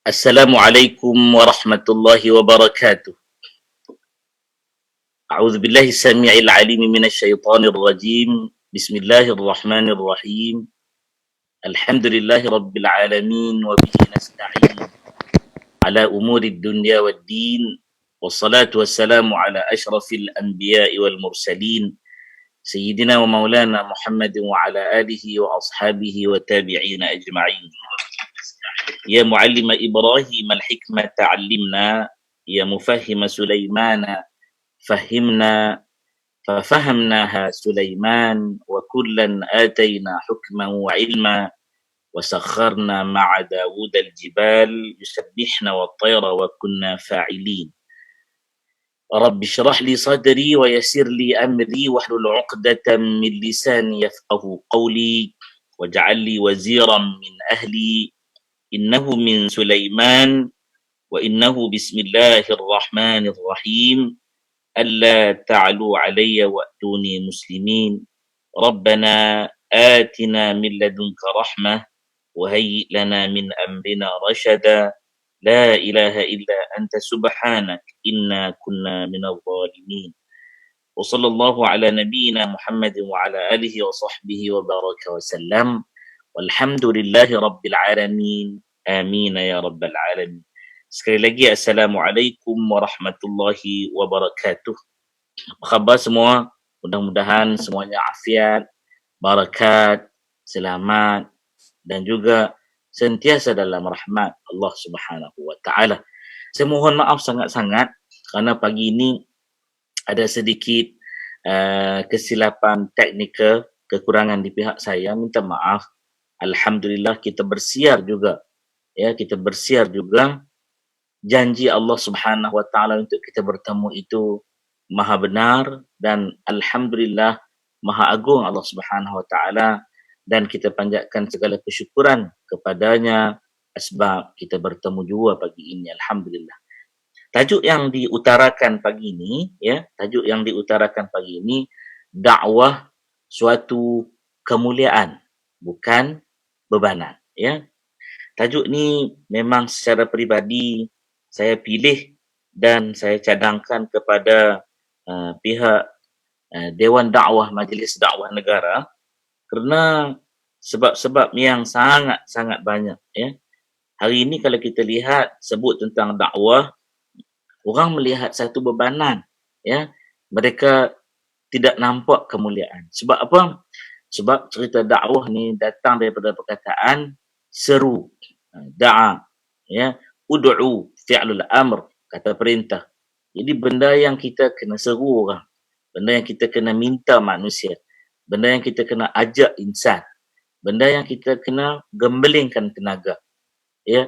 Assalamualaikum warahmatullahi wabarakatuh. A'udzu billahi samii'il 'aliim minasy syaithaanir rajiim. Bismillahirrahmanirrahim. Alhamdulillahi rabbil 'alamin wa bihi nasta'in 'ala umurid dunya waddin. Wassalatu wassalamu 'ala asyrafil anbiya'i wal mursalin. Sayyidina wa maulana Muhammadin wa 'ala alihi wa ashabihi wa tabi'ina ajma'in. Ya muallima Ibrahim al-hikmata 'allimna, ya mufahhima Sulaimana fahimna, fafahamnaha Sulaiman, wa kullan atayna hukman wa ilma, wa sakharna ma'a Dawud al-jibal yusabbihna wa tayra wa kunna fa'ilin. Rabbi shrah li sadri wa yassir li amri wahlul 'uqdatam min lisani yafqahu qawli waj'al li waziran min ahli innahu min Sulaiman wa innahu bismillahirrahmanirrahim alla ta'lu alayya wa'tuni muslimin rabbana atina min ladunka rahmah wa hayyi' lana min amrina rashada la ilaha illa anta subhanak inna kunna minadh dhalimin wa sallallahu ala nabiyyina Muhammadin wa ala alihi wa sahbihi wa baraka wa sallam walhamdulillahi rabbil alamin amin ya rabbal alamin. Sekali lagi assalamualaikum warahmatullahi wabarakatuh. Apa khabar semua? Mudah-mudahan semuanya afiat, barakat, selamat dan juga sentiasa dalam rahmat Allah Subhanahu wa taala. Saya mohon maaf sangat-sangat kerana pagi ini ada sedikit kesilapan teknikal, kekurangan di pihak saya, minta maaf. Alhamdulillah kita bersiar juga, ya, kita bersiar juga. Janji Allah Subhanahu wa taala untuk kita bertemu itu maha benar dan alhamdulillah maha agung Allah Subhanahu wa taala, dan kita panjatkan segala kesyukuran kepadanya sebab kita bertemu juga pagi ini, alhamdulillah. Tajuk yang diutarakan pagi ini, ya, tajuk yang diutarakan pagi ini, dakwah suatu kemuliaan bukan bebanan, ya. Tajuk ni memang secara peribadi saya pilih dan saya cadangkan kepada pihak Dewan Dakwah Majlis Dakwah Negara kerana sebab-sebab yang sangat-sangat banyak, ya. Hari ini kalau kita lihat sebut tentang dakwah, orang melihat satu bebanan, ya. Mereka tidak nampak kemuliaan. Sebab apa? Sebab cerita dakwah ni datang daripada perkataan seru, da'a, ya, ud'u, fi'lul amr, kata perintah. Jadi benda yang kita kena seru orang, benda yang kita kena minta manusia, benda yang kita kena ajak insan, benda yang kita kena gembelingkan tenaga, ya.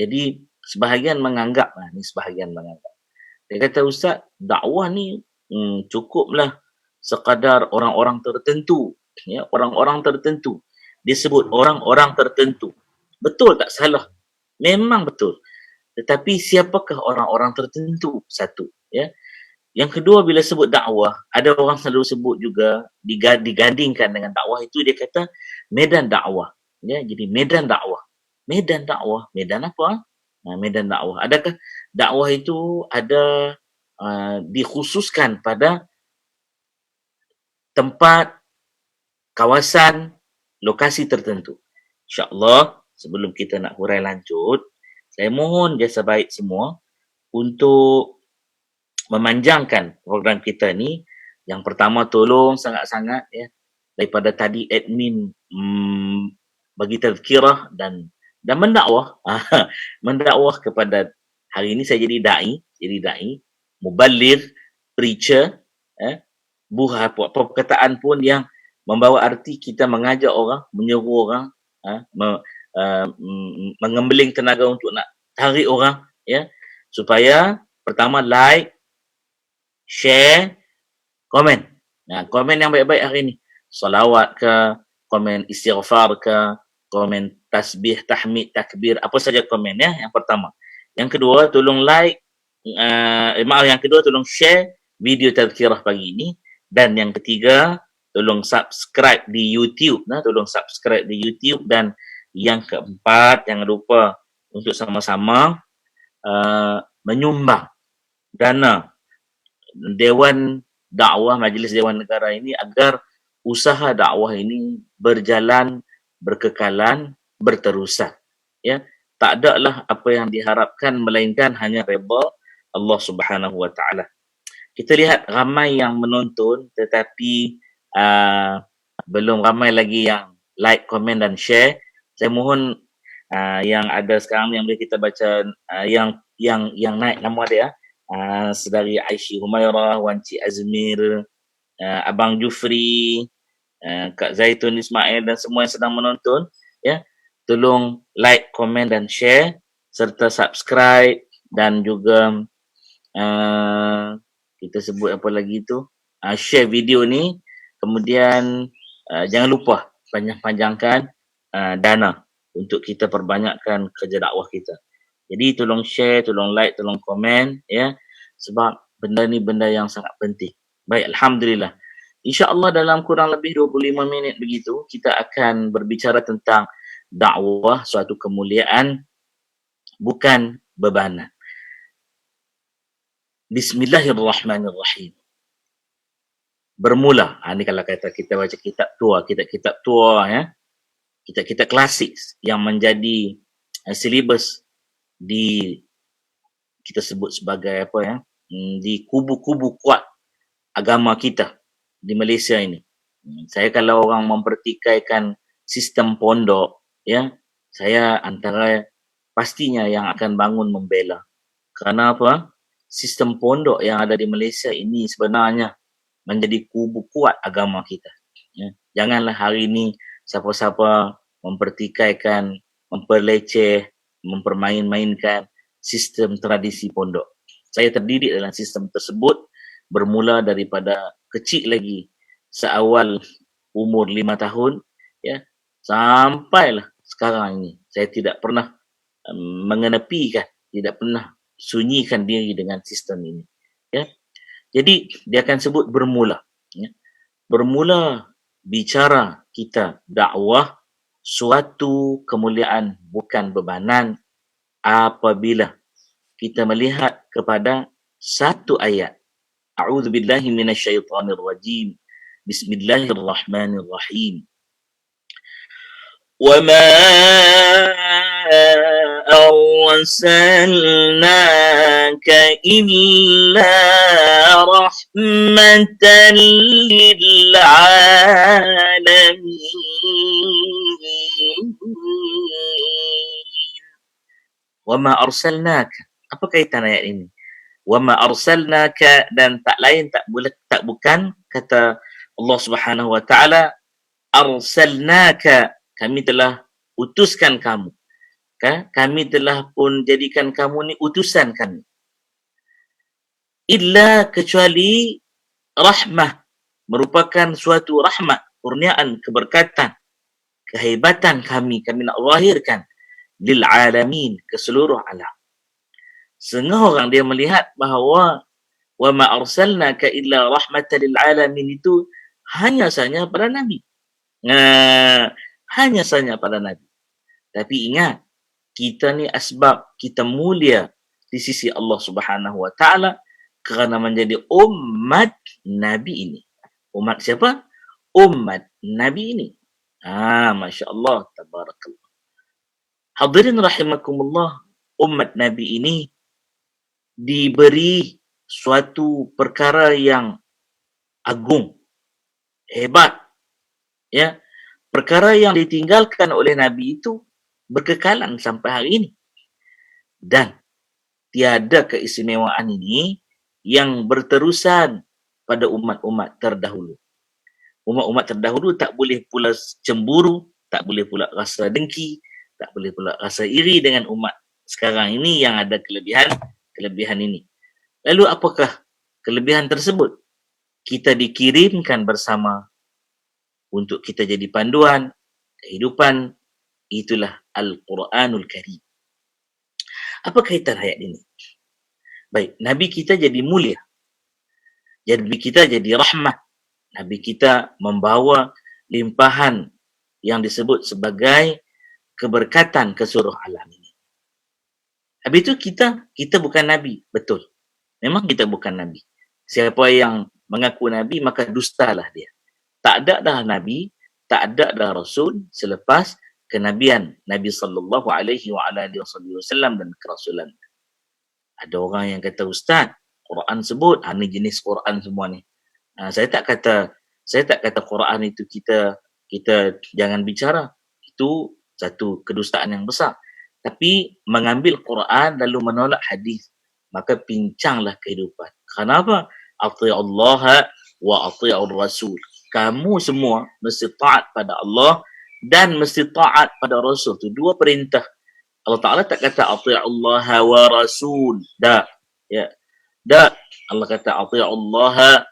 Jadi sebahagian menganggap, ni sebahagian menganggap, dia kata, Ustaz, dakwah ni cukuplah sekadar orang-orang tertentu, ya, orang-orang tertentu. Dia sebut orang-orang tertentu. Betul tak? Salah. Memang betul. Tetapi siapakah orang-orang tertentu? Satu, ya. Yang kedua, bila sebut dakwah, ada orang selalu sebut juga digandingkan dengan dakwah itu, dia kata medan dakwah, ya. Jadi medan dakwah. Medan dakwah, medan apa? Medan dakwah. Adakah dakwah itu ada dikhususkan pada tempat, kawasan, lokasi tertentu? InsyaAllah, sebelum kita nak hurai lanjut, saya mohon jasa baik semua untuk memanjangkan program kita ni. Yang pertama, tolong sangat-sangat, ya, daripada tadi admin bagi tazkirah dan mendakwah. Mendakwah kepada, hari ini saya jadi da'i, muballigh, preacher, buah apa perkataan pun yang membawa arti kita mengajak orang, menyuruh orang, mengembeling tenaga untuk nak tarik orang, ya, supaya pertama like, share, komen. Komen yang baik-baik hari ni, salawat ke, komen istighfar ke, komen tasbih, tahmid, takbir, apa saja komen, ya, yang pertama. Yang kedua, tolong like, yang kedua tolong share video tazkirah pagi ini. Dan yang ketiga, tolong subscribe di YouTube, tolong subscribe di YouTube. Dan yang keempat, jangan lupa untuk sama-sama menyumbang dana Dewan Dakwah Majlis Dewan Negara ini agar usaha dakwah ini berjalan, berkekalan, berterusan. Ya, tak ada lah apa yang diharapkan melainkan hanya redha Allah Subhanahu Wa Taala. Kita lihat ramai yang menonton tetapi belum ramai lagi yang like, komen dan share. Saya mohon yang ada sekarang yang boleh kita baca yang naik nama dia, Saudari Aisyah Humairah, Wan Cik Azmir, Abang Jufri, Kak Zaitun Ismail dan semua yang sedang menonton, ya, tolong like, komen dan share serta subscribe dan juga kita sebut apa lagi tu, share video ni. Kemudian jangan lupa panjang-panjangkan dana untuk kita perbanyakkan kerja dakwah kita. Jadi tolong share, tolong like, tolong komen, ya, sebab benda ni benda yang sangat penting. Baik, alhamdulillah. InsyaAllah dalam kurang lebih 25 minit begitu kita akan berbicara tentang dakwah suatu kemuliaan, bukan bebanan. Bismillahirrahmanirrahim. Bermula, ni kalau kata kita baca kitab tua, ya, kitab klasik yang menjadi silibus di, kita sebut sebagai apa, ya, di kubu-kubu kuat agama kita di Malaysia ini. Saya kalau orang mempertikaikan sistem pondok, ya, saya antara pastinya yang akan bangun membela. Kerana apa? Sistem pondok yang ada di Malaysia ini sebenarnya menjadi kubu kuat agama kita. Ya. Janganlah hari ini siapa-siapa mempertikaikan, memperleceh, mempermain-mainkan sistem tradisi pondok. Saya terdidik dalam sistem tersebut bermula daripada kecil lagi, seawal umur 5 tahun, ya, sampailah sekarang ini. Saya tidak pernah mengenepikan, tidak pernah sunyikan diri dengan sistem ini. Ya. Jadi dia akan sebut bermula. Ya. Bermula bicara kita dakwah suatu kemuliaan bukan bebanan apabila kita melihat kepada satu ayat. A'udzubillahi minasyaitonirrajim. Bismillahirrahmanirrahim. وَمَا أَرْسَلْنَاكَ إِلَّا رَحْمَةً لِلْعَالَمِينَ وَمَا أَرْسَلْنَاكَ. Apa kaitan ayat ini? وَمَا أَرْسَلْنَاكَ, dan tak lain tak bukan kata Allah Subhanahu Wa Taala, arsalnaka, kami telah utuskan kamu. Kami telah pun jadikan kamu ni utusan kami. Illa, kecuali rahmah, merupakan suatu rahmat, kurniaan, keberkatan, kehebatan kami nak lahirkan lil alamin, ke seluruh alam. Setengah orang dia melihat bahawa wa ma arsalnaka illa rahmatan lil alamin itu hanya saja pada Nabi. Hanya saja pada Nabi. Tapi ingat, kita ni asbab kita mulia di sisi Allah Subhanahu Wa Taala kerana menjadi umat Nabi ini. Umat siapa? Umat Nabi ini. Masya Allah, tabarakallah. Hadirin rahimakumullah, umat Nabi ini diberi suatu perkara yang agung, hebat, ya. Perkara yang ditinggalkan oleh Nabi itu berkekalan sampai hari ini. Dan tiada keistimewaan ini yang berterusan pada umat-umat terdahulu. Umat-umat terdahulu tak boleh pula cemburu, tak boleh pula rasa dengki, tak boleh pula rasa iri dengan umat sekarang ini yang ada kelebihan ini. Lalu apakah kelebihan tersebut? Kita dikirimkan bersama untuk kita jadi panduan kehidupan, itulah Al-Quranul Karim. Apa kaitan ayat ini? Baik, Nabi kita jadi mulia. Nabi kita jadi rahmat. Nabi kita membawa limpahan yang disebut sebagai keberkatan ke seluruh alam ini. Habis itu kita bukan Nabi. Betul. Memang kita bukan Nabi. Siapa yang mengaku Nabi, maka dustalah dia. Tak ada dah Nabi, tak ada dah Rasul selepas kenabian Nabi sallallahu alaihi wa ala alihi wasallam dan kerasulan. Ada orang yang kata, Ustaz, Quran sebut, ni jenis Quran semua ni. Saya tak kata Quran itu kita jangan bicara. Itu satu kedustaan yang besar. Tapi mengambil Quran lalu menolak hadis, maka pincanglah kehidupan. Kenapa? Ati'ullaha wa ati'ur rasul. Kamu semua mesti taat pada Allah dan mesti taat pada Rasul. Itu dua perintah. Allah Ta'ala tak kata ati'ullaha wa rasul. Tak. Ya. Tak. Allah kata ati'ullaha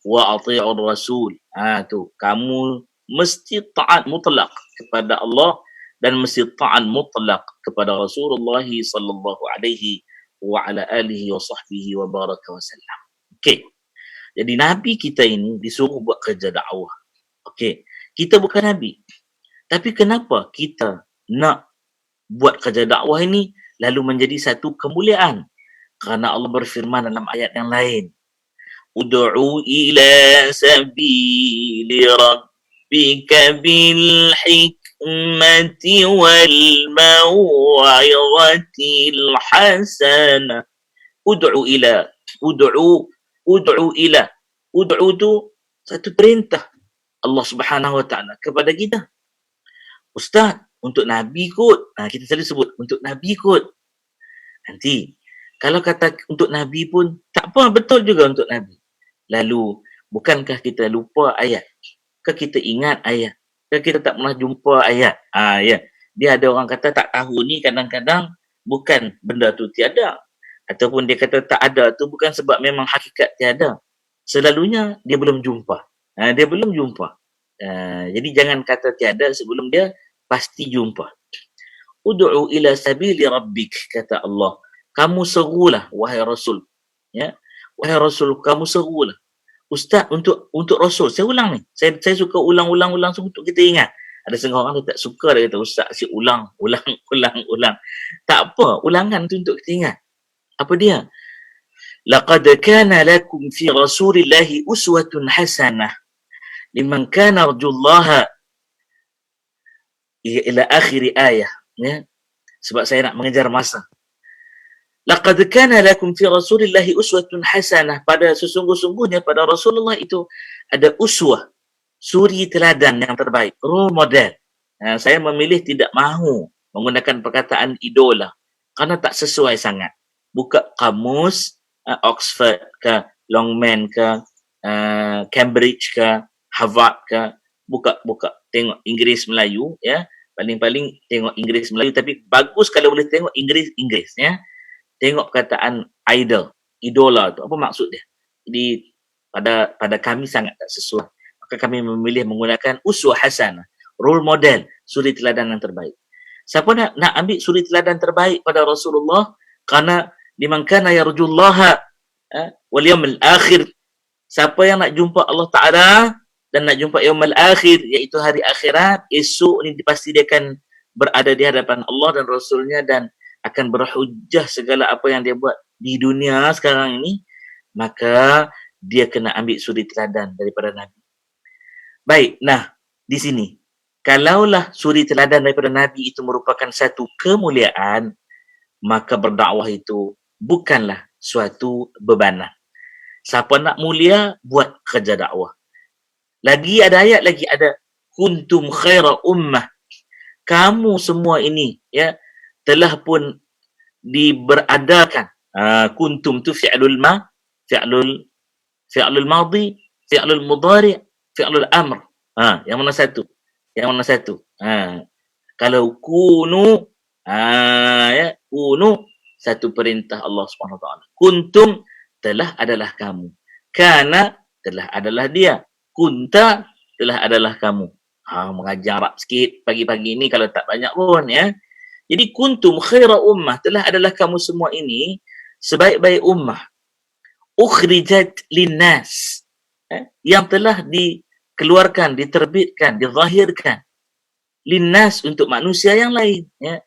wa ati'ur rasul. Tu. Kamu mesti taat mutlak kepada Allah dan mesti taat mutlak kepada Rasulullah sallallahu alaihi wa ala alihi wa sahbihi wa baraka wa sallam. Okey. Jadi Nabi kita ini disuruh buat kerja dakwah. Okey. Kita bukan Nabi. Tapi kenapa kita nak buat kerja dakwah ini lalu menjadi satu kemuliaan? Kerana Allah berfirman dalam ayat yang lain. Ud'u ila sabili rabbika bil hikmati wal maw'izatil hasanah. Ud'u tu satu perintah Allah Subhanahu wa taala kepada kita. Ustaz, untuk Nabi kot. Kita selalu sebut untuk Nabi kot. Nanti kalau kata untuk Nabi pun tak apa, betul juga untuk Nabi. Lalu bukankah kita lupa ayat? Ke kita ingat ayat? Ke kita tak pernah jumpa ayat? Ya. Dia ada orang kata tak tahu ni, kadang-kadang bukan benda tu tiada. Ataupun dia kata tak ada tu bukan sebab memang hakikat tiada. Selalunya dia belum jumpa. Dia belum jumpa. Jadi jangan kata tiada sebelum dia pasti jumpa. Ud'u ila sabili rabbik, kata Allah. Kamu serulah wahai Rasul. Ya. Wahai Rasul, kamu serulah. Ustaz, untuk Rasul, saya ulang ni. Saya suka ulang untuk kita ingat. Ada setengah orang dia tak suka, dia kata Ustaz asyik ulang. Tak apa, ulangan tu untuk kita ingat. Apa dia? Laqad kana lakum fi Rasulillahi uswatun hasanah liman kana arjullaha ila akhir ayah. Ya. Sebab saya nak mengejar masa. Laqad kana lakum fi Rasulillahi uswatun hasanah. Pada sesungguh-sungguhnya pada Rasulullah itu ada uswah, suri teladan yang terbaik, role model. Saya memilih tidak mahu menggunakan perkataan idola kerana tak sesuai sangat. Buka kamus Oxford ke, Longman ke, Cambridge ke, Harvard ke, buka tengok Inggeris Melayu, ya. Paling-paling tengok Inggeris Melayu, tapi bagus kalau boleh tengok Inggeris, ya. Tengok perkataan idola tu, apa maksud dia? Jadi pada kami sangat tak sesuai. Maka kami memilih menggunakan uswah hasanah, role model, suri teladan yang terbaik. Siapa nak ambil suri teladan terbaik pada Rasulullah? Kerana liman kana yarjullaha wal yawmil akhir. Siapa yang nak jumpa Allah Ta'ala dan nak jumpa yaumul akhir, iaitu hari akhirat, esok ni pasti dia akan berada di hadapan Allah dan Rasulnya dan akan berhujjah segala apa yang dia buat di dunia sekarang ini, maka dia kena ambil suri teladan daripada Nabi. Baik, di sini kalaulah suri teladan daripada Nabi itu merupakan satu kemuliaan, maka berdakwah itu bukanlah suatu bebanan. Siapa nak mulia, buat kerja dakwah. Lagi ada ayat, lagi ada kuntum khaira ummah. Kamu semua ini, ya, telah pun diberadakan. Kuntum tu fi'lul madhi, fi'lul mudhari', fi'lul amr. Yang mana satu? Kalau kunu, ya, kunu satu perintah Allah Subhanahu Wa Taala. Kuntum telah adalah kamu. Kana telah adalah dia. Kunta telah adalah kamu. Mengajar Arab sikit pagi-pagi ni kalau tak banyak pun, ya. Jadi kuntum khaira ummah, telah adalah kamu semua ini sebaik-baik ummah. Ukhrijat linnas, yang telah dikeluarkan, diterbitkan, dizahirkan linnas untuk manusia yang lain, ya.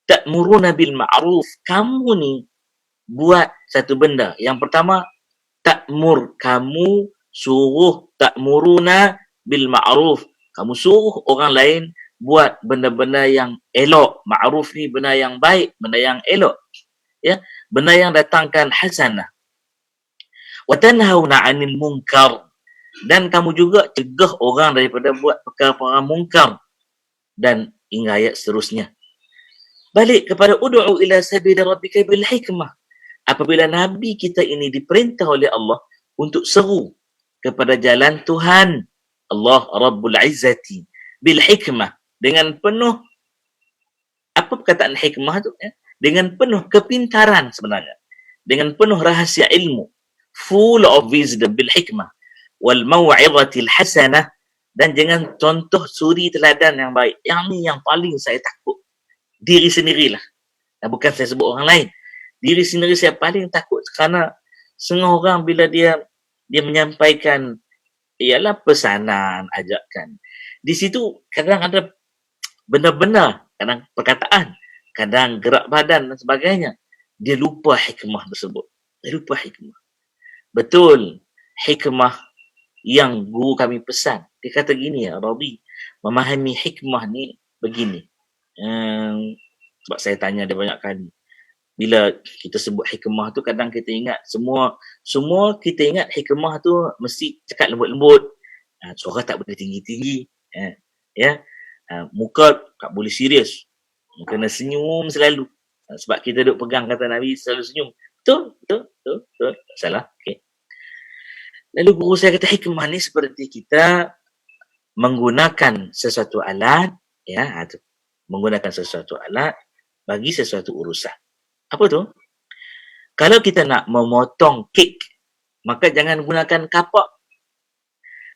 ta'muruna bil ma'ruf. Kamu ni buat satu benda. Yang pertama, ta'mur, kamu suruh, ta'muruna bil ma'ruf. Kamu suruh orang lain buat benda-benda yang elok. Ma'ruf ni benda yang baik, benda yang elok. Ya, benda yang datangkan hasanah. Wa tanhauna 'anil munkar. Dan kamu juga cegah orang daripada buat perkara-perkara mungkar. Dan hingga ayat seterusnya. Balik kepada ud'u ila sabili rabbika bil hikmah. Apabila Nabi kita ini diperintah oleh Allah untuk seru kepada jalan Tuhan Allah Rabbul Izzati bil hikmah, dengan penuh, apa perkataan hikmah tu? Dengan penuh kepintaran sebenarnya, dengan penuh rahasia ilmu, full of wisdom, bil hikmah wal mau'izatil hasanah, dan dengan contoh suri teladan yang baik. Yang ni yang paling saya takut, diri sendirilah, bukan saya sebut orang lain. Diri sendiri saya paling takut, kerana setengah orang bila dia menyampaikan ialah pesanan, ajakan, di situ kadang ada benar-benar, kadang perkataan, kadang gerak badan dan sebagainya, dia lupa hikmah tersebut. Dia lupa hikmah. Betul, hikmah yang guru kami pesan, dia kata gini, ya Rabi, memahami hikmah ni begini. Sebab saya tanya dia banyak kali, bila kita sebut hikmah tu, kadang kita ingat semua kita ingat hikmah tu mesti cakap lembut-lembut, suara tak boleh tinggi-tinggi, ya, muka tak boleh serius, kena senyum selalu, sebab kita duk pegang kata Nabi selalu senyum. Betul, salah. Okay. Lalu guru saya kata hikmah ni seperti kita menggunakan sesuatu alat, ya, menggunakan sesuatu alat bagi sesuatu urusan. Apa tu? Kalau kita nak memotong kek, maka jangan gunakan kapak.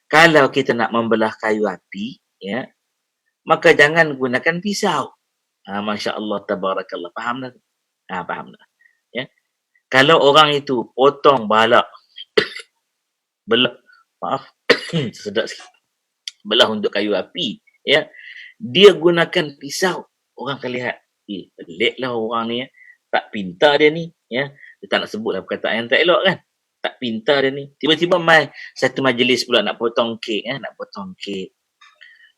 Kalau kita nak membelah kayu api, ya, maka jangan gunakan pisau. Masya Allah, tabarakallah. Faham tak? Faham tak? Ya. Kalau orang itu potong balak, belah, maaf, sedap sikit, belah untuk kayu api, ya, dia gunakan pisau, orang akan lihat, peliklah orang ni, ya. Tak pintar dia ni, ya. Dia tak nak sebutlah perkataan yang tak elok kan. Tak pintar dia ni. Tiba-tiba mai satu majlis pula nak potong kek, nak potong kek.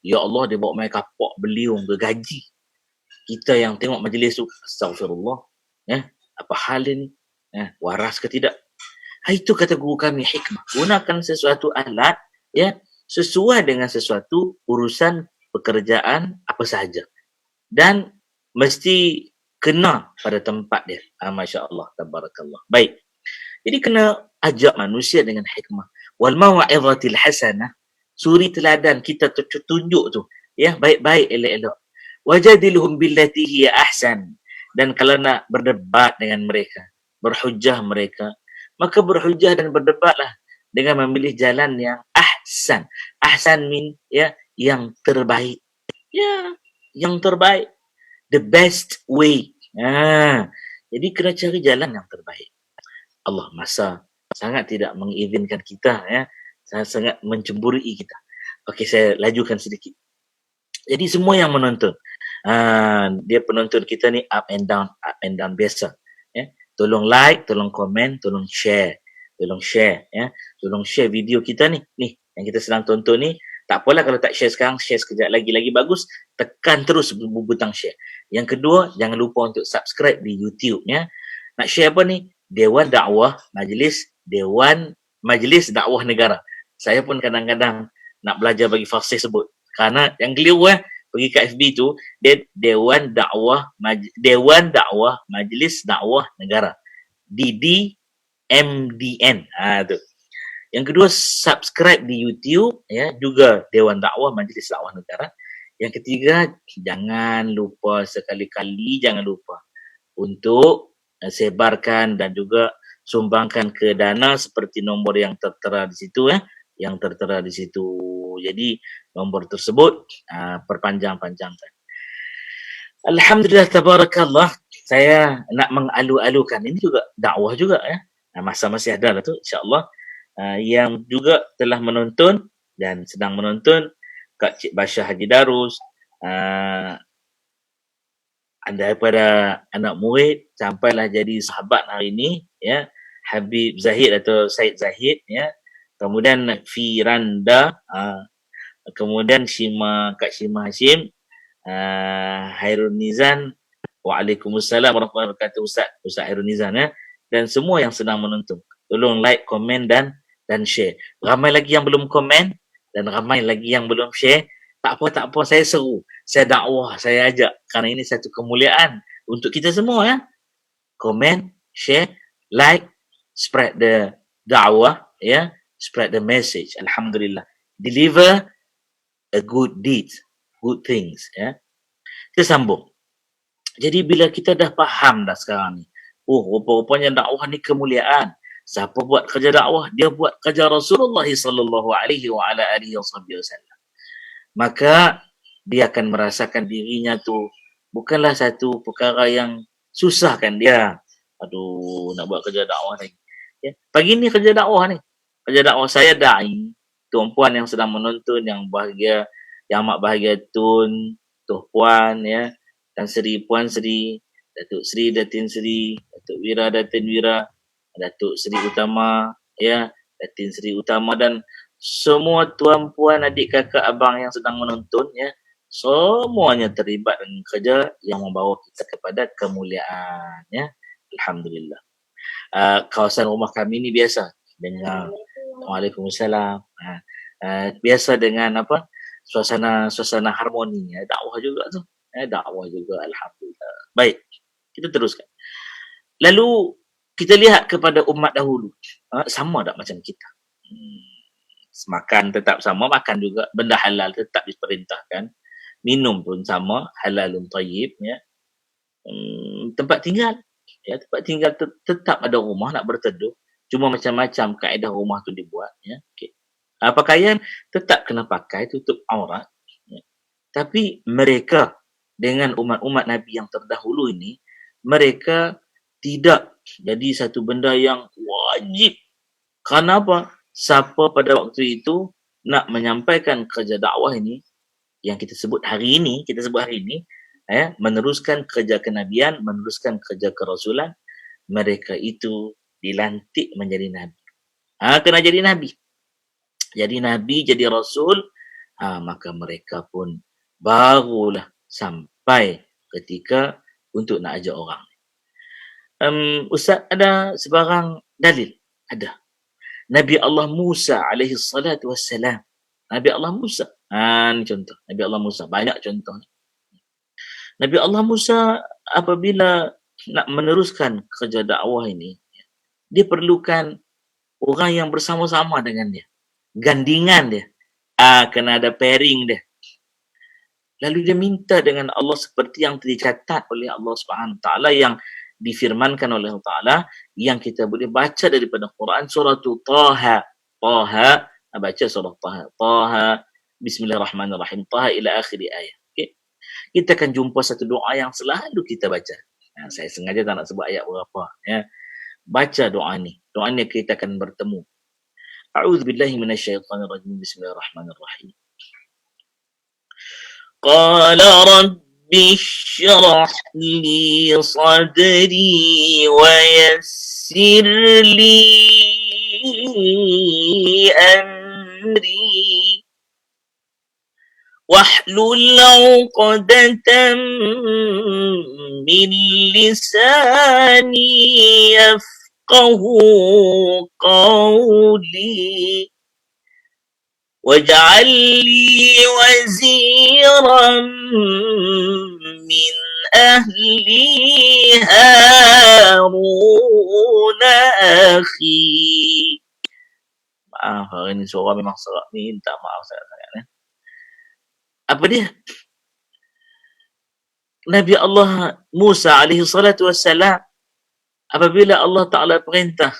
Ya Allah, dia bawa mai kapak beliung gergaji. Kita yang tengok majlis tu, astagfirullah, apa hal dia ni? Waras ke tidak? Itu kata guru kami hikmah. Gunakan sesuatu alat, ya, sesuai dengan sesuatu urusan pekerjaan apa sahaja. Dan mesti kena pada tempat dia. Masya Allah, tabarakallah. Baik. Jadi kena ajak manusia dengan hikmah. Wal mau'izatil hasanah, suri teladan kita tunjuk tu, ya, baik-baik, elok-elok. Wajadilhum billati hiya ahsan. Dan kalau nak berdebat dengan mereka, berhujah mereka, maka berhujah dan berdebatlah dengan memilih jalan yang ahsan. Ahsan min, ya, yang terbaik. Ya, yang terbaik. The best way. Jadi kena cari jalan yang terbaik. Allah masa sangat tidak mengizinkan kita, ya, sangat mencemburui kita. Okey, saya lajukan sedikit. Jadi semua yang menonton, dia penonton kita ni up and down biasa, ya. Tolong like, tolong komen, tolong share, ya. Tolong share video kita ni yang kita sedang tonton ni. Tak apalah kalau tak share sekarang, share sekejap lagi bagus. Tekan terus butang share. Yang kedua, jangan lupa untuk subscribe di YouTube, ya. Nak share apa ni? Dewan Dakwah Majlis Dakwah Negara. Saya pun kadang-kadang nak belajar bagi fasih sebut. Kerana yang keliru, pergi ke FB tu, dia Dewan Dakwah Majlis Dakwah Negara. DDMDN. Tu. Yang kedua, subscribe di YouTube, ya, juga Dewan Dakwah Majlis Dakwah Negara. Yang ketiga, jangan lupa untuk sebarkan dan juga sumbangkan ke dana seperti nombor yang tertera di situ, yang tertera di situ. Jadi nombor tersebut perpanjang-panjangkan. Alhamdulillah, tabarakallah. Saya nak mengalu-alukan, ini juga dakwah juga, ya. Masa masih ada lah tu, insya-Allah. Yang juga telah menonton dan sedang menonton, Kak Cik Basha Haji Darus, daripada anak murid sampailah jadi sahabat hari ini, ya, Habib Zahid atau Said Zahid, ya. Kemudian Firanda, kemudian Kak Shima Hashim, Hairul Nizam. Waalaikumsalam warahmatullahi wabarakatuh, Ustaz Hairul Nizam, ya. Dan semua yang sedang menonton, tolong like, komen dan share. Ramai lagi yang belum komen dan ramai lagi yang belum share. Tak apa, saya seru, saya dakwah, saya ajak, kerana ini satu kemuliaan untuk kita semua, ya. Komen, share, like, spread the dakwah, ya, spread the message. Alhamdulillah, deliver a good deed, good things, ya. Kita sambung. Jadi bila kita dah faham dah sekarang ni, rupa-rupanya dakwah ni kemuliaan. Siapa buat kerja dakwah? Dia buat kerja Rasulullah sallallahu alaihi wa ala alihi wasallam. Maka dia akan merasakan dirinya tu bukanlah satu perkara yang susah kan dia. Aduh, nak buat kerja dakwah lagi. Ya, pagi ni kerja dakwah ni. Kerja dakwah saya dai. Tuan-puan yang sedang menonton, yang bahagia, yang amat bahagia Tun, Tuh Puan, ya, dan Seri, Puan Seri, Datuk Seri, Datin Seri, Datuk Wira, Datin Wira, Datuk Seri Utama, ya, Datin Seri Utama, dan semua tuan puan adik kakak abang yang sedang menonton, ya, semuanya terlibat dengan kerja yang membawa kita kepada kemuliaan, ya. Alhamdulillah. Kawasan rumah kami ni biasa dengan Waalaikumsalam. Biasa dengan apa? Suasana harmoni, ya. Dakwah juga tu. Dakwah juga, alhamdulillah. Baik, kita teruskan. Lalu kita lihat kepada umat dahulu, sama tak macam kita? Makan tetap sama, makan juga, benda halal tetap diperintahkan, minum pun sama, halalun tayyib, ya. Tempat tinggal, ya, tempat tinggal tetap ada rumah nak berteduh, cuma macam-macam kaedah rumah tu dibuat, ya. Okay. Pakaian tetap kena pakai, tutup aurat, ya. Tapi mereka dengan umat-umat Nabi yang terdahulu ini, mereka tidak jadi satu benda yang wajib. Kerana apa? Siapa pada waktu itu nak menyampaikan kerja dakwah ini, yang kita sebut hari ini, meneruskan kerja kenabian, meneruskan kerja kerasulan, mereka itu dilantik menjadi Nabi. Kena jadi Nabi. Jadi Nabi, jadi Rasul, maka mereka pun barulah sampai ketika untuk nak ajak orang. Ustaz, ada sebarang dalil? Ada. Nabi Allah Musa alaihi salatu wassalam. Nabi Allah Musa. Ni contoh. Nabi Allah Musa. Banyak contoh. Nabi Allah Musa apabila nak meneruskan kerja dakwah ini, dia perlukan orang yang bersama-sama dengan dia. Gandingan dia. Kena ada pairing dia. Lalu dia minta dengan Allah seperti yang dicatat oleh Allah Subhanahu Taala, yang difirmankan oleh Allah Ta'ala, yang kita boleh baca daripada Quran, surah Taha. Baca surah Taha, Bismillahirrahmanirrahim, Taha ila akhiri ayat. Okay. Kita akan jumpa satu doa yang selalu kita baca. Saya sengaja tak nak sebut ayat berapa, ya. Baca doa ni kita akan bertemu. A'udzubillahi minasyaitonirrajim. Bismillahirrahmanirrahim. Qala Rabbi syrah li sadri wa yassir li amri wahlul 'uqdatam min lisani yafqahu qawli waj'al li waziran min ahli Harun akhi. Maaf, hari ni suara memang serak, minta maaf sangat-sangat. Apa dia? Nabi Allah Musa alaihi salatu wassalam, apabila Allah Ta'ala perintah,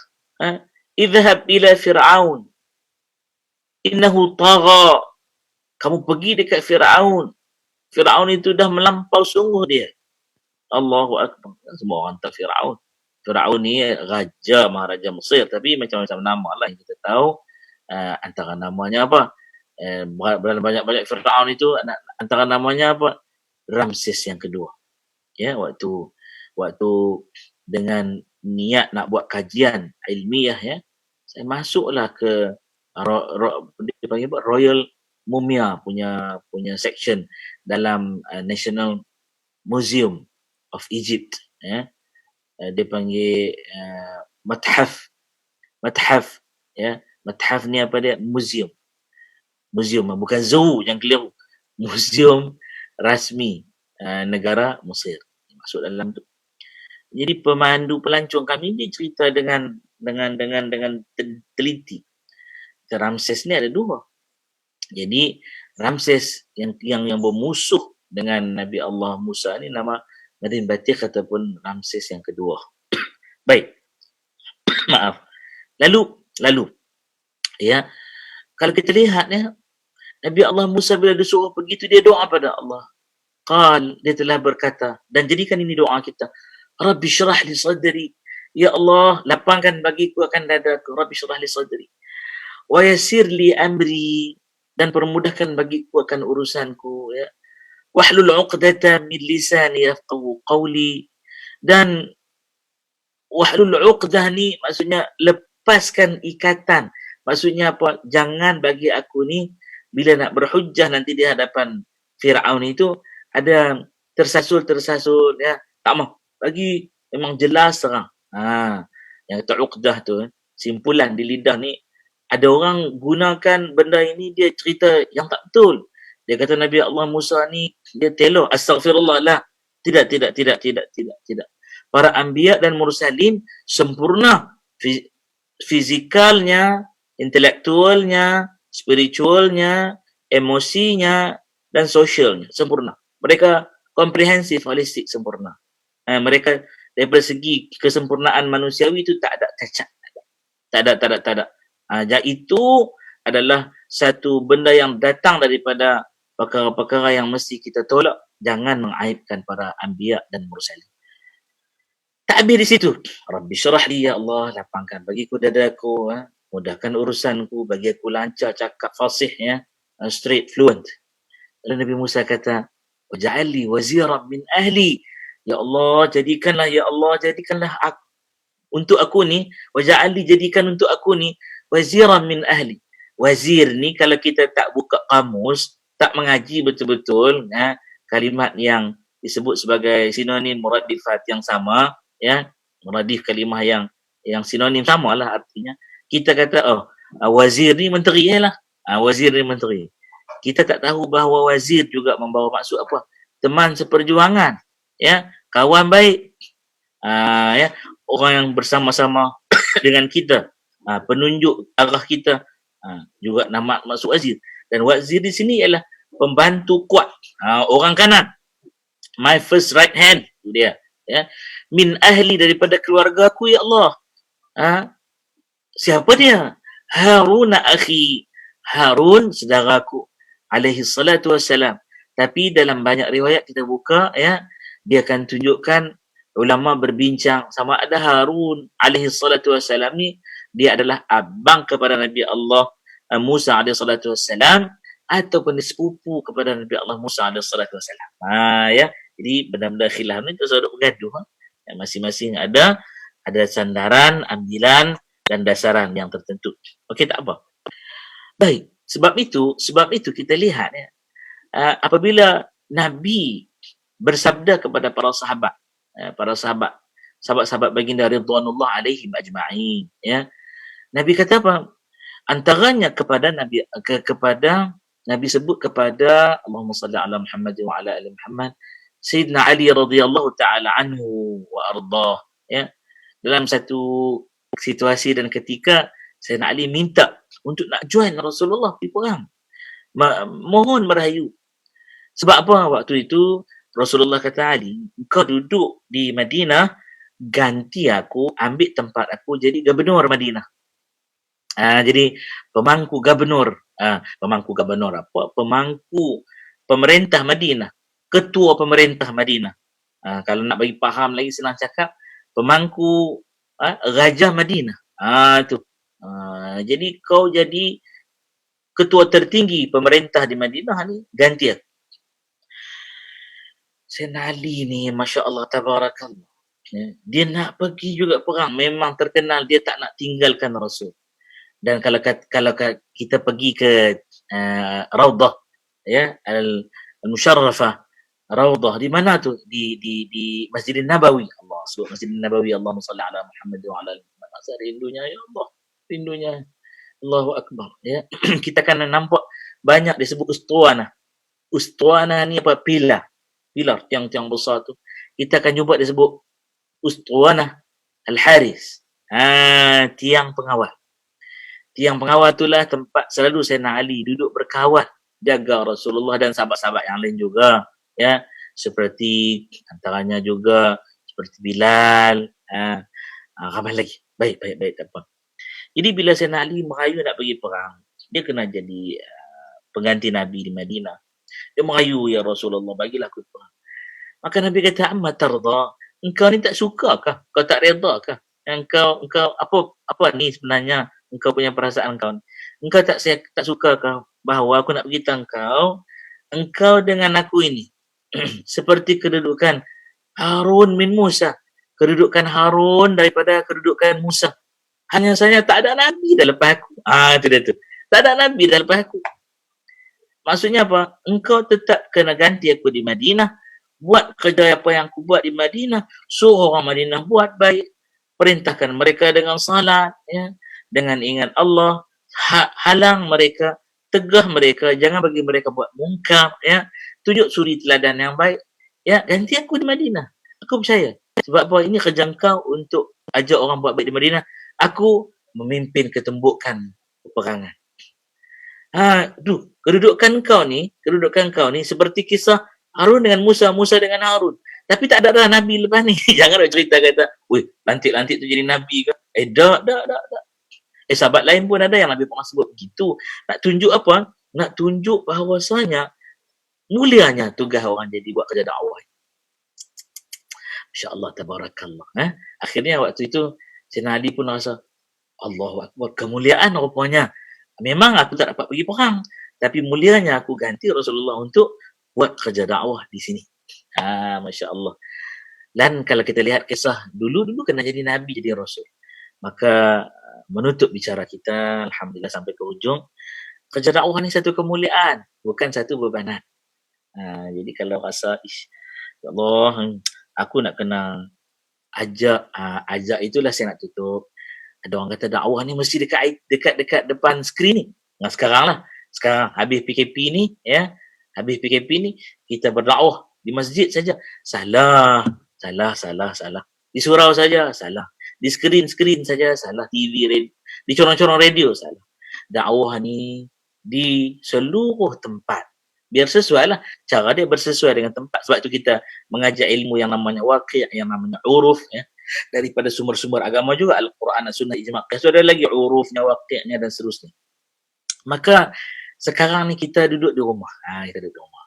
idhhab ila Fir'aun innahu tagha, kamu pergi dekat Fir'aun. Fir'aun itu dah melampau sungguh dia. Allahu Akbar. Semua orang tahu Fir'aun. Fir'aun ni raja, maharaja Mesir, tapi macam-macam nama lah yang kita tahu. Antara namanya apa? Banyak-banyak Fir'aun itu, antara namanya apa? Ramses yang kedua. Ya, waktu dengan niat nak buat kajian ilmiah, ya, saya masuklah ke dia panggil apa, Royal Mumia punya section dalam National Museum of Egypt, ya. Dia panggil mathaf, ya. Mathaf ni apa dia? Museum, bukan zoo yang keliru. Museum rasmi negara Mesir. Masuk dalam tu. Jadi pemandu pelancong kami ni cerita dengan teliti. Ramses ni ada dua. Jadi Ramses yang bermusuh dengan Nabi Allah Musa ni nama Madin Batik ataupun Ramses yang kedua. Baik. Maaf. Lalu ya, kalau kita lihat ya, Nabi Allah Musa bila disuruh pergi tu dia doa pada Allah. Dia telah berkata, dan jadikan ini doa kita. Rabbi syrah li sadri. Ya Allah, lapangkan bagiku akan dadaku. Rabbi syrah li sadri. Wa yassir li amri, dan permudahkan bagiku akan urusanku, ya. Wahlul 'uqdatan min lisani yafqahu qawli, dan wahlul 'uqdah ni maksudnya lepaskan ikatan. Maksudnya apa? Jangan bagi aku ni bila nak berhujjah nanti di hadapan Firaun itu ada tersasul ya. Tak mau. Bagi memang jelas terang. Yang kata 'uqdah tu, simpulan di lidah ni, ada orang gunakan benda ini, dia cerita yang tak betul. Dia kata Nabi Allah Musa ni dia telo, astaghfirullah lah. Tidak. Para anbiya dan mursalin sempurna fizikalnya, intelektualnya, spiritualnya, emosinya dan sosialnya sempurna. Mereka komprehensif, holistik, sempurna. Mereka daripada segi kesempurnaan manusiawi itu tak ada cacat. Tak ada. Jadi itu adalah satu benda yang datang daripada perkara-perkara yang mesti kita tolak. Jangan mengaibkan para anbiya dan mursalin. Tak habis di situ. Rabbi syrah li, ya Allah, lapangkan bagiku dadaku, mudahkan urusanku, bagi aku lancar cakap fasih, ya, straight, fluent. Lalu Nabi Musa kata, waj'alli waziran min ahli. Ya Allah, jadikanlah untuk aku ni, waj'alli, jadikan untuk aku ni waziran min ahli. Wazir ni kalau kita tak buka kamus, tak mengaji betul-betul, kalimat yang disebut sebagai sinonim muradifat yang sama, ya, muradif kalimah yang sinonim samalah artinya. Kita kata wazir ni menteri lah. Wazir ni menteri. Kita tak tahu bahawa wazir juga membawa maksud apa? Teman seperjuangan, ya, kawan baik, ya, orang yang bersama-sama dengan kita, penunjuk arah kita, juga nama maksud wazir. Dan wazir di sini ialah pembantu kuat, orang kanan, my first right hand, dia, ya. Min ahli, daripada keluarga aku, ya Allah. Siapa dia? Harun akhi. Harun saudaraku, alaihi salatu wassalam. Tapi dalam banyak riwayat kita buka, ya, dia akan tunjukkan ulama berbincang sama ada Harun alaihi salatu wassalam ni dia adalah abang kepada Nabi Allah Musa alaihi salatu wassalam ataupun sepupu kepada Nabi Allah Musa alaihi salatu wassalam. Ya. Jadi benda-benda khilaf ni tu saudara bergaduh. Masing-masing ada sandaran, ambilan dan dasaran yang tertentu. Okey, tak apa. Baik, sebab itu kita lihat, ya, apabila Nabi bersabda kepada para sahabat baginda ridwanullah alaihim ajma'in, ya, Nabi kata apa? Antaranya kepada Nabi sebut kepada Allahumma salli ala Muhammad wa ala ali Muhammad, Sayyidina Ali radhiyallahu taala anhu wa ardah, ya. Dalam satu situasi dan ketika Sayyidina Ali minta untuk nak join Rasulullah di perang. Mohon merayu. Sebab apa? Waktu itu Rasulullah kata, Ali, kau duduk di Madinah, ganti aku, ambil tempat aku jadi gubernur Madinah. Jadi pemangku gubernur apa? Pemangku pemerintah Madinah, ketua pemerintah Madinah. Kalau nak bagi faham lagi senang cakap, pemangku Raja Madinah. Itu. Jadi kau jadi ketua tertinggi pemerintah di Madinah ni, ganti aku. Sayyidina Ali ni, Masya Allah, Tabarakallah. Ya, dia nak pergi juga perang. Memang terkenal dia tak nak tinggalkan Rasul. Dan kalau kita pergi ke Raudah, ya, Al-Musharrafah, Raudah, di mana tu? Di Masjidin Nabawi. Allah sebut Masjidin Nabawi, Allahumma salli ala Muhammad wa ala ali Muhammad. Rindunya, ya Allah. Rindunya. Allahu Akbar. Ya. Kita akan nampak banyak disebut ustuanah. Ustuanah ni apa? Pilar. Pilar, tiang-tiang besar tu. Kita akan jumpa disebut ustuanah Al-Haris. Tiang pengawal. Tiang pengawal itulah tempat selalu Sayyidina Ali duduk berkawal, jaga Rasulullah dan sahabat-sahabat yang lain juga. Ya, seperti antaranya juga seperti Bilal. Ramai lagi. Baik, tak apa. Jadi bila Sayyidina Ali merayu nak pergi perang, dia kena jadi pengganti Nabi di Madinah. Dia merayu, ya Rasulullah, bagilah aku perang. Maka Nabi kata, amma tarda, engkau ni tak suka kah? Kau tak reda kah? Engkau apa ni sebenarnya engkau punya perasaan kau ni? Engkau tak suka kah bahawa aku nak beritahu engkau dengan aku ini seperti kedudukan Harun bin Musa, kedudukan Harun daripada kedudukan Musa. Hanya saja tak ada Nabi dah lepas aku. Itu dia tu. Tak ada Nabi dah lepas aku. Maksudnya apa? Engkau tetap kena ganti aku di Madinah. Buat kerja apa yang aku buat di Madinah. Suruh orang Madinah buat baik. Perintahkan mereka dengan salat. Ya. Dengan ingat Allah. Halang mereka. Tegah mereka. Jangan bagi mereka buat mungkar. Ya. Tunjuk suri teladan yang baik. Ya. Ganti aku di Madinah. Aku percaya. Sebab apa? Ini kerja engkau untuk ajak orang buat baik di Madinah. Aku memimpin ketumbukan peperangan. Kedudukan kau ni seperti kisah Harun dengan Musa, Musa dengan Harun. Tapi tak ada Nabi lepas ni. Jangan nak cerita kata, weh, lantik-lantik tu jadi Nabi ke? Tak. Sahabat lain pun ada yang Nabi pernah sebut begitu. Nak tunjuk apa? Nak tunjuk bahawasanya mulianya tugas orang jadi buat kerja dakwah. Masya Allah, Tabarakallah. Akhirnya waktu itu, Sayyidina Ali pun rasa, Allahu Akbar, kemuliaan rupanya. Memang aku tak dapat pergi perang, tapi mulianya aku ganti Rasulullah untuk buat kerja dakwah di sini. Masya Allah. Dan kalau kita lihat kisah dulu kena jadi Nabi, jadi Rasul. Maka menutup bicara kita, Alhamdulillah sampai ke ujung. Kerja dakwah ni satu kemuliaan, bukan satu bebanan. Jadi kalau rasa, ya Allah, aku nak kena ajak itulah saya nak tutup. Ada orang kata dakwah ni mesti dekat depan skrin ni. Sekarang habis PKP ni, ya. Habis PKP ni kita berdakwah di masjid saja. Salah. Di surau saja salah. Di skrin saja salah. TV, di corong-corong radio salah. Dakwah ni di seluruh tempat. Biar sesuai lah. Cara dia bersesuai dengan tempat. Sebab tu kita mengajar ilmu yang namanya waqi', yang namanya uruf. Ya. Daripada sumber-sumber agama juga. Al-Quran, Sunnah, Ijma'. So ada lagi urufnya, waqi'nya dan seterusnya. Maka sekarang ni kita duduk di rumah. Kita duduk di rumah.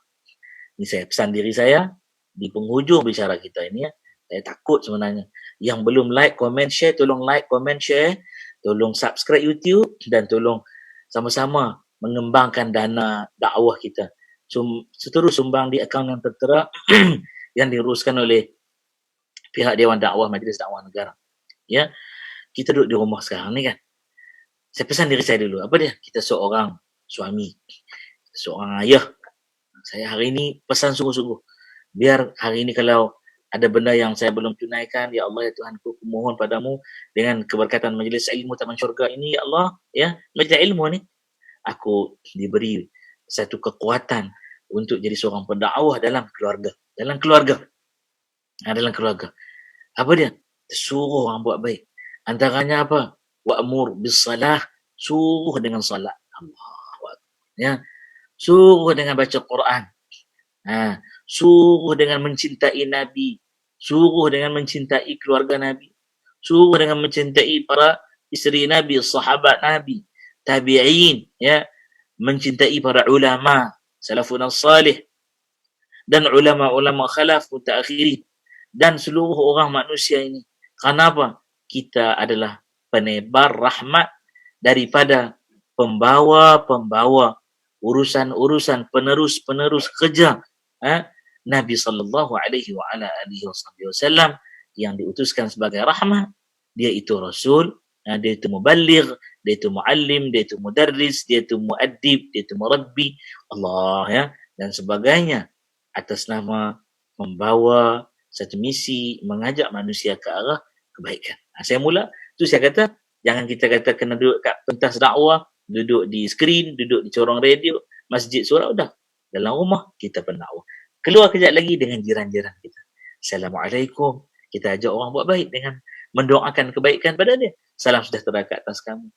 Ini saya pesan diri saya. Di penghujung bicara kita ini ya. Saya takut sebenarnya. Yang belum like, comment, share. Tolong like, comment, share. Tolong subscribe YouTube. Dan tolong sama-sama mengembangkan dana dakwah kita. Seterus sumbang di akaun yang tertera yang diuruskan oleh pihak Dewan Dakwah Majlis Dakwah Negara. Ya, kita duduk di rumah sekarang ni kan. Saya pesan diri saya dulu. Apa dia? Kita seorang suami, seorang ayah. Saya hari ini pesan sungguh-sungguh. Biar hari ini kalau ada benda yang saya belum tunaikan, ya Allah, ya Tuhanku, kumohon padamu dengan keberkatan Majlis Ilmu Taman Syurga ini, ya Allah, ya, Majlis Ilmu ni, aku diberi satu kekuatan untuk jadi seorang pendakwah dalam keluarga. Dalam keluarga. Apa dia? Suruh orang buat baik. Antaranya apa? Wa'mur bis-salah. Suruh dengan salat. Allah. Ya. Suruh dengan baca Quran. Suruh dengan mencintai Nabi. Suruh dengan mencintai keluarga Nabi. Suruh dengan mencintai para isteri Nabi, sahabat Nabi, tabi'in, ya. Mencintai para ulama, salafun salih, dan ulama-ulama khalaf mutaakhirin, dan seluruh orang manusia ini. Kenapa? Kita adalah penebar rahmat daripada pembawa-pembawa urusan-urusan, penerus-penerus kerja Nabi sallallahu alaihi wa ala alihi wasallam yang diutuskan sebagai rahmah. Dia itu rasul, dia itu muballigh, dia itu muallim, dia itu mudarris, dia itu muaddib, dia itu murabbi, Allah ya, dan sebagainya, atas nama membawa satu misi mengajak manusia ke arah kebaikan. Saya mula tu saya kata jangan kita kata kena duduk kat pentas dakwah, duduk di skrin, duduk di corong radio, masjid, surau, dah. Dalam rumah kita pendakwah. Keluar kejap lagi dengan jiran-jiran kita. Assalamualaikum. Kita ajak orang buat baik dengan mendoakan kebaikan pada dia. Salam sejahtera ke atas kamu.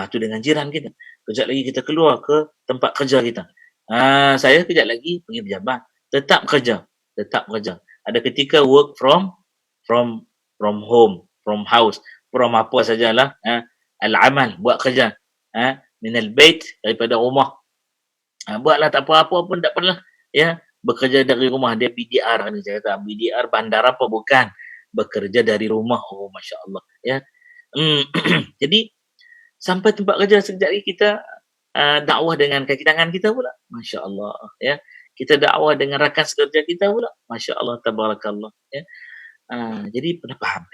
Tu dengan jiran kita. Kejap lagi kita keluar ke tempat kerja kita. Saya kejap lagi pergi pejabat. Tetap kerja. Ada ketika work from home, from house, from apa sajalah. Al-amal, buat kerja. Minal bait, daripada rumah. Buatlah tak apa-apa pun tak apalah. Ya, bekerja dari rumah. Dia BDR ni saya kata. BDR bandar apa bukan? Bekerja dari rumah. Oh, Masya Allah. Ya. Jadi, sampai tempat kerja sekejap lagi kita dakwah dengan kaki tangan kita pula. Masya Allah. Ya. Kita dakwah dengan rakan sekerja kita pula. Masya Allah, tabarakallah. Ya. Jadi, kena faham.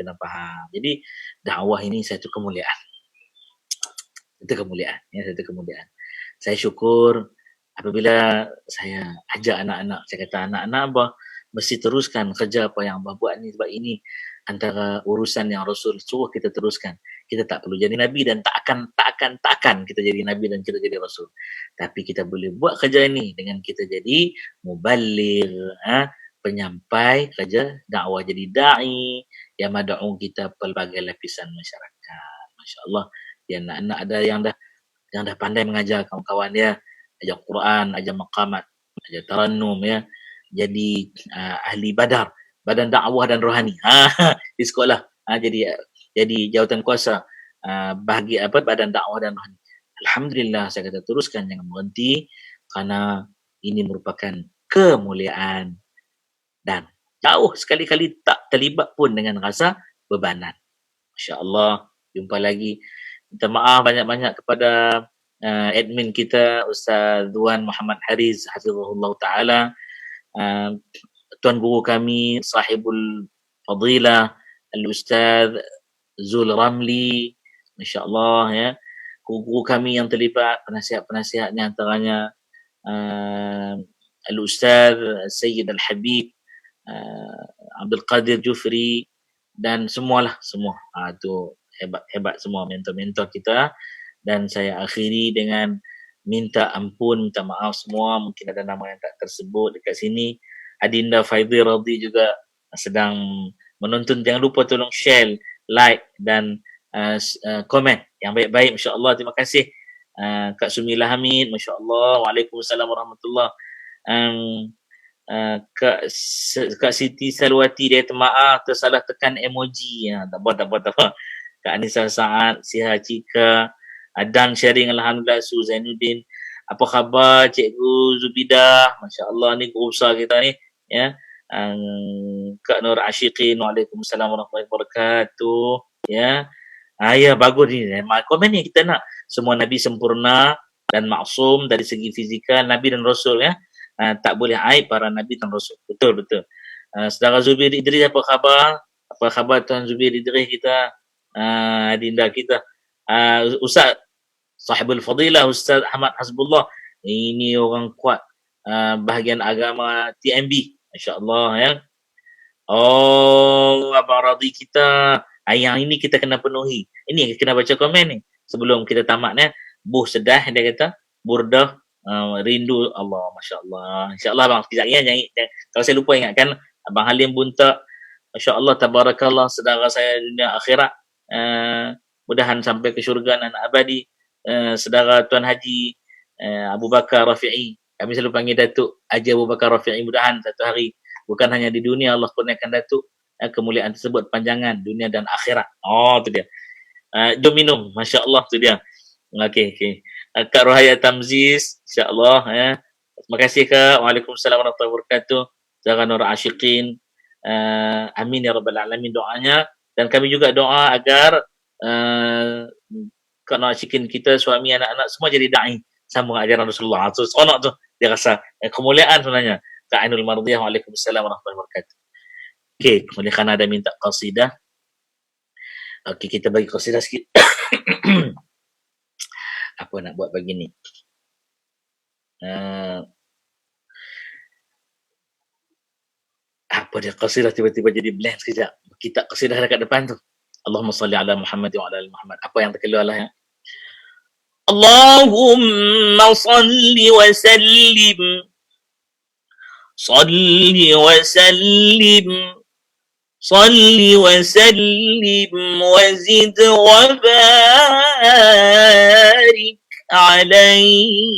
Jadi, dakwah ini satu kemuliaan. Satu kemuliaan. Saya syukur apabila saya ajak anak-anak, saya kata anak-anak Abah mesti teruskan kerja apa yang Abah buat ni, sebab ini antara urusan yang Rasul suruh kita teruskan. Kita tak perlu jadi Nabi dan tak akan kita jadi Nabi dan kita jadi Rasul. Tapi kita boleh buat kerja ini dengan kita jadi muballigh, penyampai kerja dakwah, jadi da'i yang mad'u kita pelbagai lapisan masyarakat. Masya Allah. Dia anak-anak ada yang dah pandai mengajar kawan-kawan dia, ajar Quran, ajar maqamat, ajar tarannum ya. Jadi ahli badan dakwah dan rohani. Di sekolah. Jadi jawatan kuasa bahagi badan dakwah dan rohani. Alhamdulillah, saya kata teruskan, jangan berhenti, kerana ini merupakan kemuliaan dan jauh sekali-kali tak terlibat pun dengan rasa bebanan. Masya Allah. Jumpa lagi. Minta maaf banyak-banyak kepada admin kita, Ustaz Duan Muhammad Hariz, hafizahullah ta'ala, tuan guru kami, sahibul fadilah, Al-Ustaz Zul Ramli, Masya Allah ya, guru-guru kami yang terlibat, penasihat-penasihatnya antaranya Al-Ustaz Sayyid Al-Habib, Abdul Qadir Jufri, dan semua. Tu hebat semua mentor-mentor kita. Dan saya akhiri dengan minta ampun, minta maaf semua, mungkin ada nama yang tak tersebut dekat sini. Adinda Faizi Radhi juga sedang menonton, jangan lupa tolong share, like dan komen yang baik-baik. Masya Allah, terima kasih. Kak Sumilah Hamid, Masya Allah. Waalaikumsalam warahmatullahi. Kak Siti Salwati, dia maaf tersalah tekan emoji. Tak apa. Kak Anissa Saad, Siha Cika, Adan sharing, Alhamdulillah. Su Zainuddin, apa khabar Cikgu Zubidah? Masya Allah, ni guru besar kita ni ya. Kak Nur Ashiqin, Waalaikumsalam warahmatullahi wabarakatuh ya. Ya, bagus ni. Komen ni kita nak semua Nabi sempurna dan maksum dari segi fizikal, Nabi dan Rasul ya. Tak boleh aib para Nabi dan Rasul. Betul. Saudara Zubir Idris, apa khabar? Apa khabar Tuan Zubir Idris kita? Adinda kita. Ustaz Sahibul Fadilah, Ustaz Ahmad Hasbullah. Ini orang kuat bahagian agama TMB. Masya Allah ya. Oh, Abang Radhi kita. Yang ini kita kena penuhi. Ini kena baca komen ni sebelum kita tamat ya. Buh sedah dia kata. Burdah rindu Allah. Masya Allah. InsyaAllah abang sekejap ya. Kalau saya lupa ingatkan Abang Halim Buntak. Masya Allah, tabarakallah, saudara saya dunia akhirat. Mudahan sampai ke syurga dan abadi. Saudara Tuan Haji Abu Bakar Rafi'i, kami selalu panggil Datuk Haji Abu Bakar Rafi'i, mudahan satu hari bukan hanya di dunia Allah kurniakan Datuk kemuliaan tersebut, panjangan dunia dan akhirat. Tu dia. Jom minum, Masya Allah, tu dia. Okey. Kak Rohaya Tamziz, insya-Allah ya. Terima kasih Kak. Waalaikumsalam warahmatullahi wabarakatuh. Saudara Nur Ashiqin, amin ya rabbal alamin doanya. Dan kami juga doa agar Kak Nur Ashiqin kita, suami, anak-anak semua jadi da'i, sambung ajaran Rasulullah. So, seronok tu dia rasa kemuliaan sebenarnya. Kak Ainul Mardiyah. Waalaikumsalam warahmatullahi wabarakatuh. Okey, oleh kerana ada minta qasidah. Okey, kita bagi qasidah sikit. Apa nak buat pagi ni? Apa dia qasidah tiba-tiba jadi blank sekejap. Kita qasidah dekat depan tu. Allahumma salli ala Muhammad wa ala ali Muhammad. Apa yang terkeluar lah ya. Allahumma salli wa sallim. Salli wa sallim. Salli wa sallim wa zid wa barik alaihi.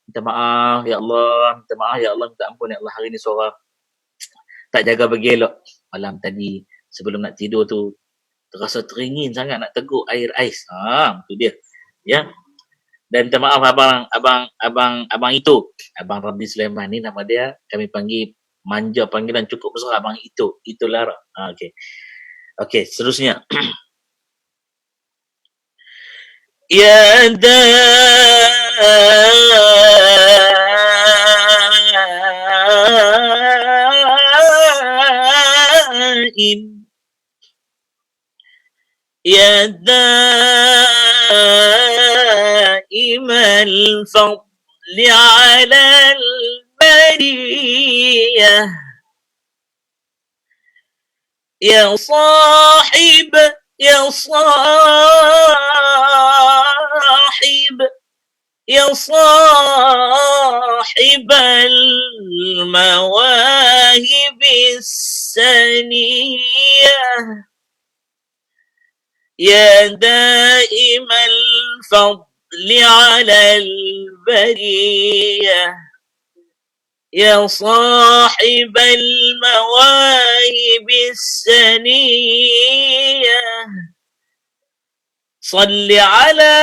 Minta maaf ya Allah, minta maaf ya Allah, minta ampun ya Allah, hari ni suara tak jaga bagi elok. Malam tadi sebelum nak tidur tu terasa teringin sangat nak teguk air ais. Tu dia. Ya. Dan minta maaf abang itu, Abang Ramli Sulaiman ni nama dia, kami panggil manja panggilan cukup besar abang itu. Itulah. Okey. Okey, seterusnya. Ya daim, ya daim al-fadli ala al-bariyah, ya sahib, ya sahib, ya sahib al-mawahib as-saniyah, ya daim al-fadli ala al-bariyah, ya sahib al-mawahib as-saniyah, salli ala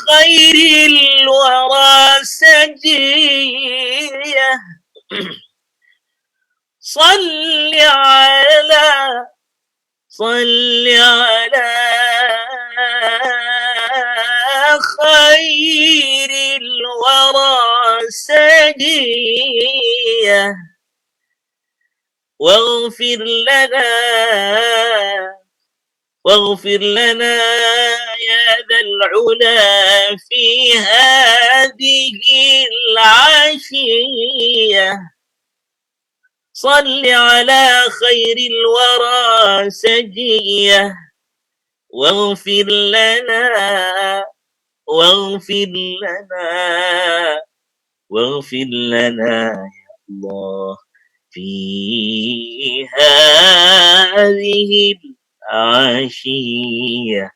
khairil wara sajiyah, salli ala khairil wara sajiyah, waghfir lana ya dhal ula fi hadhihi al-ashiyah, salli ala khairil wara sajiyah, waghfir lana ya Allah fi hadhihi al-ashiyah.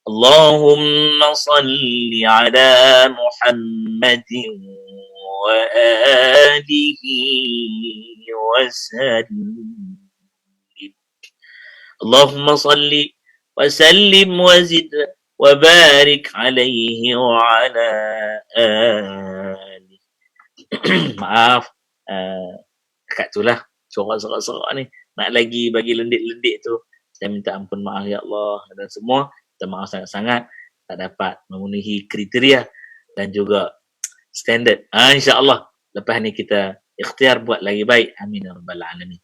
Allahumma salli ala Muhammadin wa alihi wa sallim. Allahumma salli wa sallim wa zid wa barik alaihi wa ala alihi. Maaf, dekat tu lah sorak-sorak ni. Nak lagi bagi lendik-lendik tu, saya minta ampun, maaf ya Allah. Dan semua minta maaf sangat-sangat tak dapat memenuhi kriteria dan juga standard. InsyaAllah lepas ni kita ikhtiar buat lagi baik. Amin ya rabbal alamin.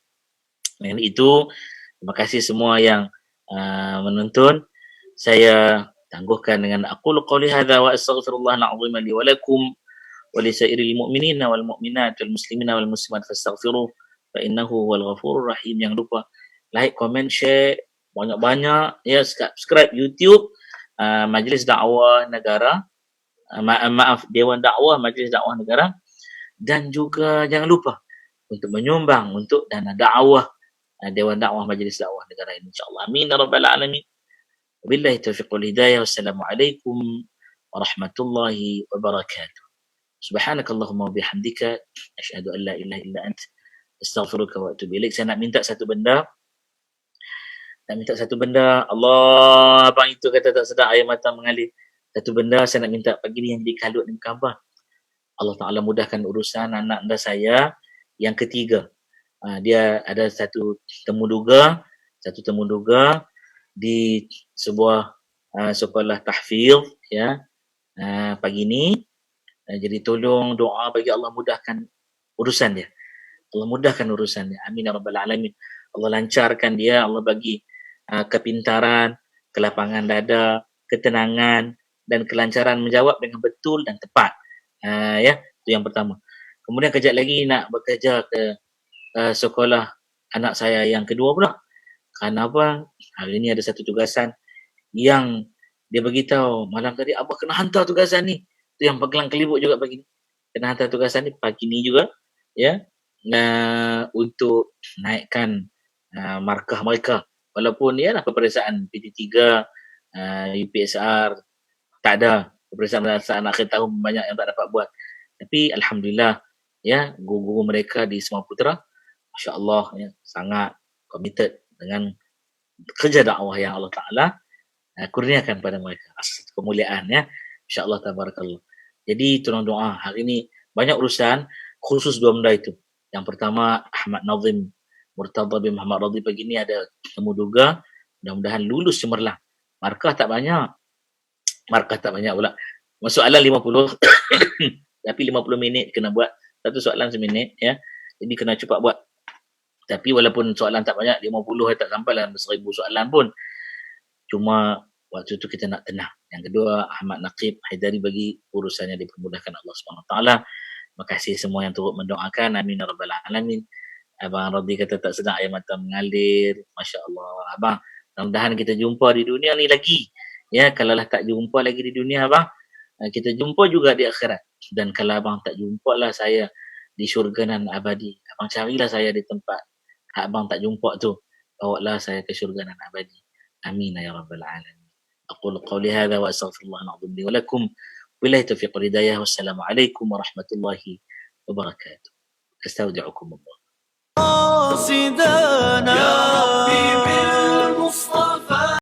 Dan itu, terima kasih semua yang menonton. Saya tangguhkan dengan aqulu qawli hadza wa astaghfirullahal azim li wa lakum wa li sairil mu'minina wal mu'minat wal muslimina wal muslimat fastaghfiruh fa innahu huwal ghafurur rahim. Jangan lupa like, comment, share banyak-banyak ya, subscribe YouTube Majlis Dakwah Negara, Dewan Dakwah Majlis Dakwah Negara, dan juga jangan lupa untuk menyumbang untuk dana dakwah Dewan Dakwah Majlis Dakwah Negara ini, insyaallah. Amin ya rabbal alamin. Wabillahi taufiq wal hidayah. Wassalamualaikum warahmatullahi wabarakatuh. Subhanakallahumma wa bihamdika asyhadu an la ilaha illa anta astaghfiruka wa atubu ilaik. Saya nak minta satu benda. Allah, abang itu kata tak sedar air mata mengalir. Satu benda saya nak minta pagi ni yang dikalut dengan khabar. Allah Ta'ala mudahkan urusan anak anda saya yang ketiga. Dia ada satu temu duga di sebuah sekolah tahfiz ya pagi ni. Jadi tolong doa bagi Allah mudahkan urusan dia. Allah mudahkan urusan dia. Amin ya rabbal alamin. Allah lancarkan dia, Allah bagi kepintaran, kelapangan dada, ketenangan dan kelancaran menjawab dengan betul dan tepat. Ya, itu yang pertama. Kemudian kejap lagi nak bekerja ke sekolah anak saya yang kedua pula. Kerana apa? Hari ni ada satu tugasan yang dia beritahu malam tadi, abah kena hantar tugasan ni. Itu yang pegelang kelibut juga pagi ni. Kena hantar tugasan ni pagi ni juga. Ya, untuk naikkan markah mereka. Walaupun ya lah peperiksaan PT3, UPSR, tak ada. Peperiksaan akhir tahun banyak yang tak dapat buat. Tapi Alhamdulillah, ya, guru-guru mereka di Semua Putra, Masya Allah, ya, sangat committed dengan kerja dakwah yang Allah Ta'ala kurniakan pada mereka. Asas kemuliaan, ya. InsyaAllah, tabarakallah. Jadi, tolong doa. Hari ini banyak urusan, khusus dua benda itu. Yang pertama, Ahmad Nazim Murtada bin Muhammad Radhi pagi ni ada temu duga, mudah-mudahan lulus cemerlang. Markah tak banyak pula. Soalan 50 tapi 50 minit kena buat satu soalan seminit, ya. Jadi kena cepat buat. Tapi walaupun soalan tak banyak, 50 tak sampai lah 1000 soalan pun. Cuma waktu tu kita nak tenang. Yang kedua, Ahmad Naqib Haidari bagi urusannya dipermudahkan Allah SWT. Terima kasih semua yang turut mendoakan. Amin ya rabbal alamin. Abang Radhi kata tak sedap air mata mengalir. Masya Allah. Abang, mudah-mudahan kita jumpa di dunia ni lagi. Ya, kalau lah tak jumpa lagi di dunia, abang, kita jumpa juga di akhirat. Dan kalau abang tak jumpa lah saya di syurga nan abadi, abang carilah saya di tempat abang tak jumpa tu. Bawalah saya ke syurga nan abadi. Amin ya rabbal alamin. Aqulu qawli hadha wa astaghfirullahal azim li wa lakum. Billahi taufiq wal hidayah. Wassalamualaikum warahmatullahi wabarakatuh. Astaudi'ukum Allah.